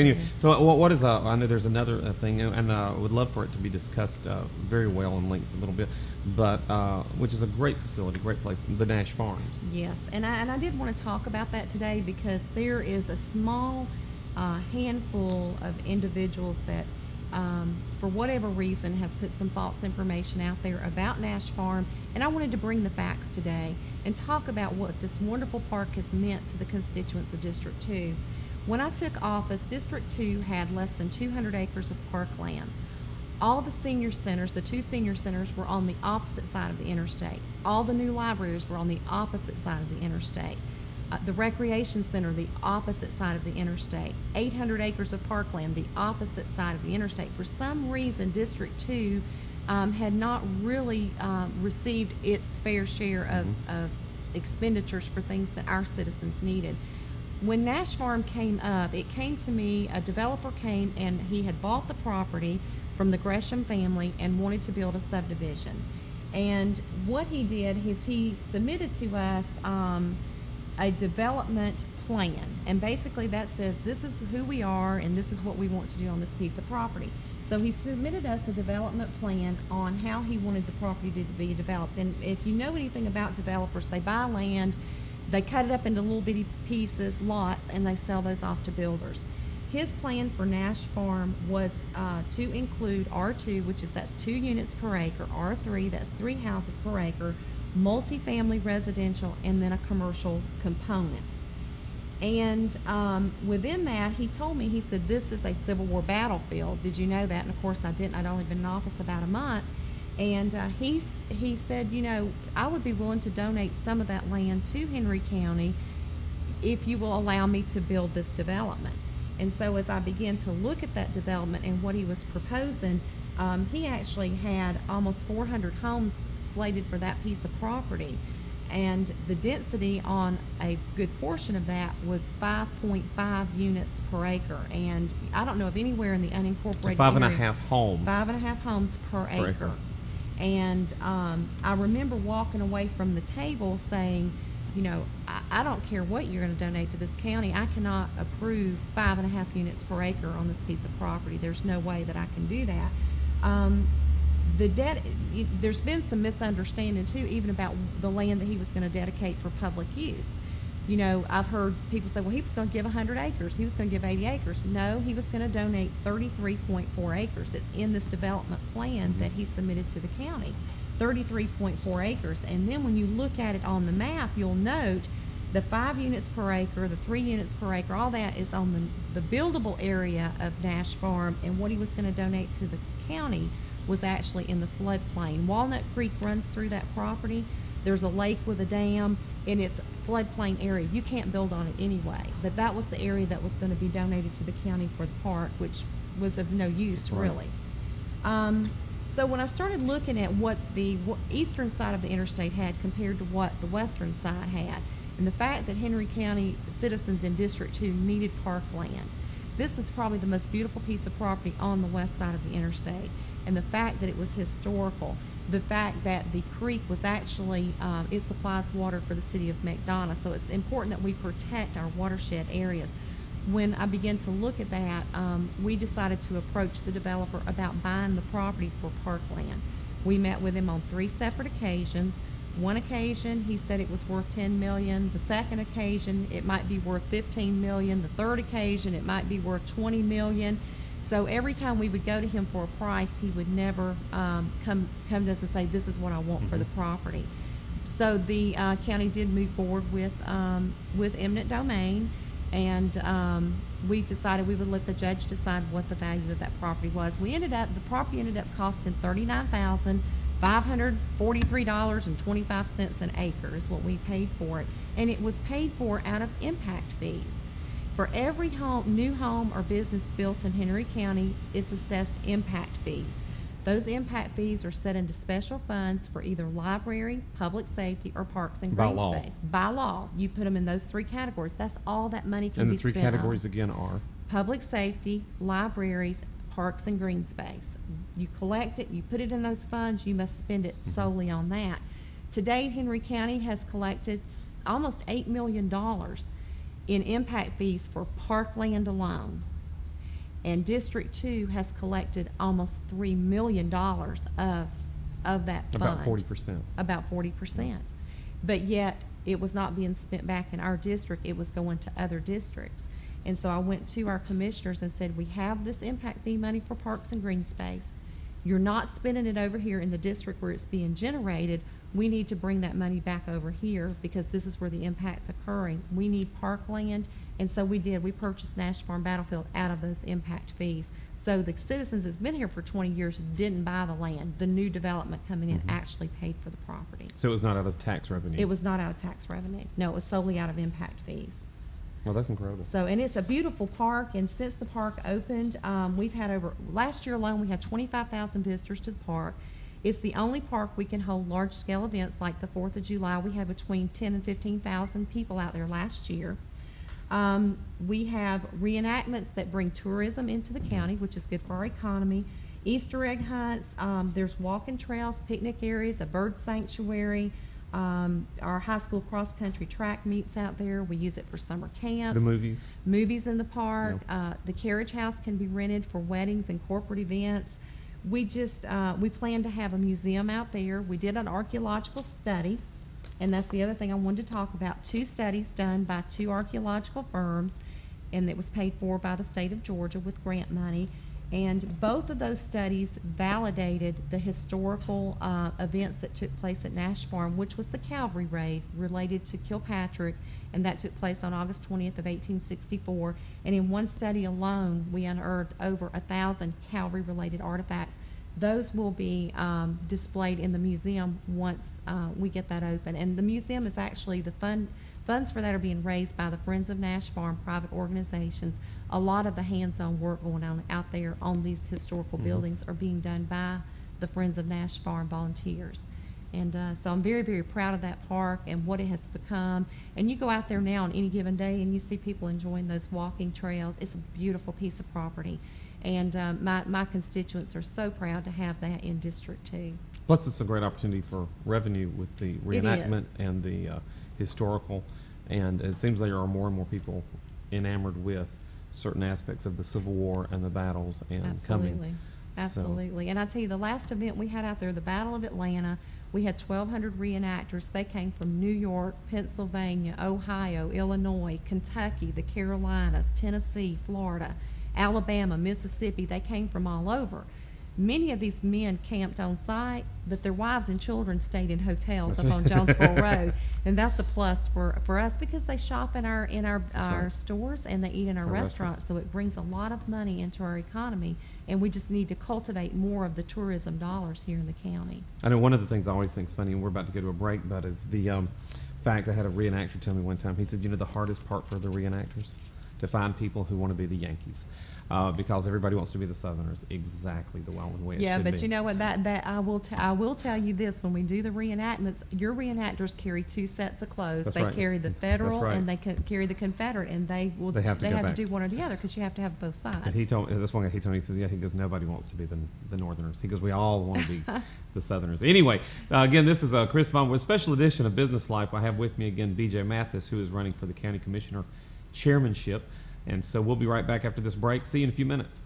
Anyway, so what is I know there's another thing, and I would love for it to be discussed very well in length a little bit, but which is a great facility, great place, the Nash Farms. Yes, and I did want to talk about that today because there is a small handful of individuals that, for whatever reason, have put some false information out there about Nash Farm, and I wanted to bring the facts today and talk about what this wonderful park has meant to the constituents of District 2. When I took office, District 2 had less than 200 acres of parkland. All the senior centers, the two senior centers, were on the opposite side of the interstate. All the new libraries were on the opposite side of the interstate. The recreation center, the opposite side of the interstate. 800 acres of parkland, the opposite side of the interstate. For some reason, District 2 had not really received its fair share of expenditures for things that our citizens needed. When Nash Farm came up, it came to me, a developer came and he had bought the property from the Gresham family and wanted to build a subdivision. And what he did is he submitted to us a development plan. And basically that says this is who we are and this is what we want to do on this piece of property. So he submitted us a development plan on how he wanted the property to be developed. And if you know anything about developers, they buy land, they cut it up into little bitty pieces, lots, and they sell those off to builders. His plan for Nash Farm was to include R2, that's 2 units per acre, R3, that's 3 houses per acre, multifamily residential, and then a commercial component. And within that, he told me, he said, this is a Civil War battlefield. Did you know that? And of course I didn't. I'd only been in office about a month. And he said, you know, I would be willing to donate some of that land to Henry County if you will allow me to build this development. And so as I began to look at that development and what he was proposing, he actually had almost 400 homes slated for that piece of property. And the density on a good portion of that was 5.5 units per acre. And I don't know of anywhere in the unincorporated so 5.5 area, homes. 5.5 homes per acre. And I remember walking away from the table saying, you know, I don't care what you're going to donate to this county. I cannot approve 5.5 units per acre on this piece of property. There's no way that I can do that. There's been some misunderstanding too, even about the land that he was going to dedicate for public use. You know, I've heard people say, well, he was going to give 100 acres. He was going to give 80 acres. No, he was going to donate 33.4 acres. It's in this development plan that he submitted to the county, 33.4 acres. And then when you look at it on the map, you'll note the 5 units per acre, the 3 units per acre, all that is on the buildable area of Nash Farm, and what he was going to donate to the county was actually in the floodplain. Walnut Creek runs through that property. There's a lake with a dam, and it's floodplain area. You can't build on it anyway, but that was the area that was going to be donated to the county for the park, which was of no use really. So when I started looking at what the eastern side of the interstate had compared to what the western side had, and the fact that Henry County citizens in District 2 needed parkland, this is probably the most beautiful piece of property on the west side of the interstate. And the fact that it was historical, the fact that the creek was actually, it supplies water for the city of McDonough, so it's important that we protect our watershed areas. When I began to look at that, we decided to approach the developer about buying the property for parkland. We met with him on 3 separate occasions. One occasion, he said it was worth $10 million. The second occasion, it might be worth $15 million. The third occasion, it might be worth $20 million. So every time we would go to him for a price, he would never come to us and say, this is what I want for the property. So the county did move forward with eminent domain, and we decided we would let the judge decide what the value of that property was. The property ended up costing $39,543.25 an acre is what we paid for it, and it was paid for out of impact fees. For every new home or business built in Henry County, it's assessed impact fees. Those impact fees are set into special funds for either library, public safety, or parks and green space. By law, you put them in those 3 categories. That's all that money can be spent on. And the 3 categories again are? Public safety, libraries, parks and green space. You collect it, you put it in those funds, you must spend it solely on that. To date, Henry County has collected almost $8 million in impact fees for parkland alone. And District 2 has collected almost $3 million of that fund. About 40%. About 40%. But yet, it was not being spent back in our district. It was going to other districts. And so I went to our commissioners and said, we have this impact fee money for parks and green space. You're not spending it over here in the district where it's being generated. We need to bring that money back over here because this is where the impact's occurring. We need parkland, and so we did. We purchased Nash Farm Battlefield out of those impact fees. So the citizens that's been here for 20 years didn't buy the land. The new development coming in actually paid for the property. So it was not out of tax revenue? It was not out of tax revenue. No, it was solely out of impact fees. Well, that's incredible. So, and it's a beautiful park, and since the park opened, we've had last year alone, we had 25,000 visitors to the park. It's the only park we can hold large-scale events like the 4th of July. We had between 10 and 15,000 people out there last year. We have reenactments that bring tourism into the county, which is good for our economy. Easter egg hunts, there's walking trails, picnic areas, a bird sanctuary. Our high school cross-country track meets out there. We use it for summer camps. The movies. Movies in the park. The carriage house can be rented for weddings and corporate events. We just, we plan to have a museum out there. We did an archaeological study, and that's the other thing I wanted to talk about. 2 studies done by 2 archaeological firms, and it was paid for by the state of Georgia with grant money. And both of those studies validated the historical events that took place at Nash Farm, which was the cavalry raid related to Kilpatrick, and that took place on August 20th of 1864. And in one study alone, we unearthed over 1,000 cavalry-related artifacts. Those will be displayed in the museum once we get that open. And the museum is actually, the funds for that are being raised by the Friends of Nash Farm, private organizations. A lot of the hands-on work going on out there on these historical buildings are being done by the Friends of Nash Farm volunteers. And so I'm very, very proud of that park and what it has become. And you go out there now on any given day and you see people enjoying those walking trails. It's a beautiful piece of property. And my constituents are so proud to have that in District 2. Plus, it's a great opportunity for revenue with the reenactment and the historical. And it seems there are more and more people enamored with certain aspects of the Civil War and the battles and coming. Absolutely. And I tell you, the last event we had out there, the Battle of Atlanta, we had 1,200 reenactors. They came from New York, Pennsylvania, Ohio, Illinois, Kentucky, the Carolinas, Tennessee, Florida, Alabama, Mississippi. They came from all over. Many of these men camped on site, but their wives and children stayed in hotels up on Jonesboro Road, and that's a plus for us because they shop in our stores and they eat in our restaurants, so it brings a lot of money into our economy, and we just need to cultivate more of the tourism dollars here in the county. I know one of the things I always think is funny, and we're about to go to a break, but is the fact I had a reenactor tell me one time. He said, you know, the hardest part for the reenactors to find people who want to be the Yankees. Because everybody wants to be the Southerners, exactly the way it yeah, should but be. you know what? That I will tell you this: when we do the reenactments, your reenactors carry 2 sets of clothes. That's they right. carry the Federal Right. and they carry the Confederate, and they have to do one or the other because you have to have both sides. And he told me, this one guy, he told me, he says, yeah, he goes, nobody wants to be the Northerners. He goes, we all want to be the Southerners. Anyway, again, this is Chris Vaughn with a special edition of Business Life. I have with me again BJ Mathis, who is running for the County Commissioner Chairmanship. And so we'll be right back after this break. See you in a few minutes.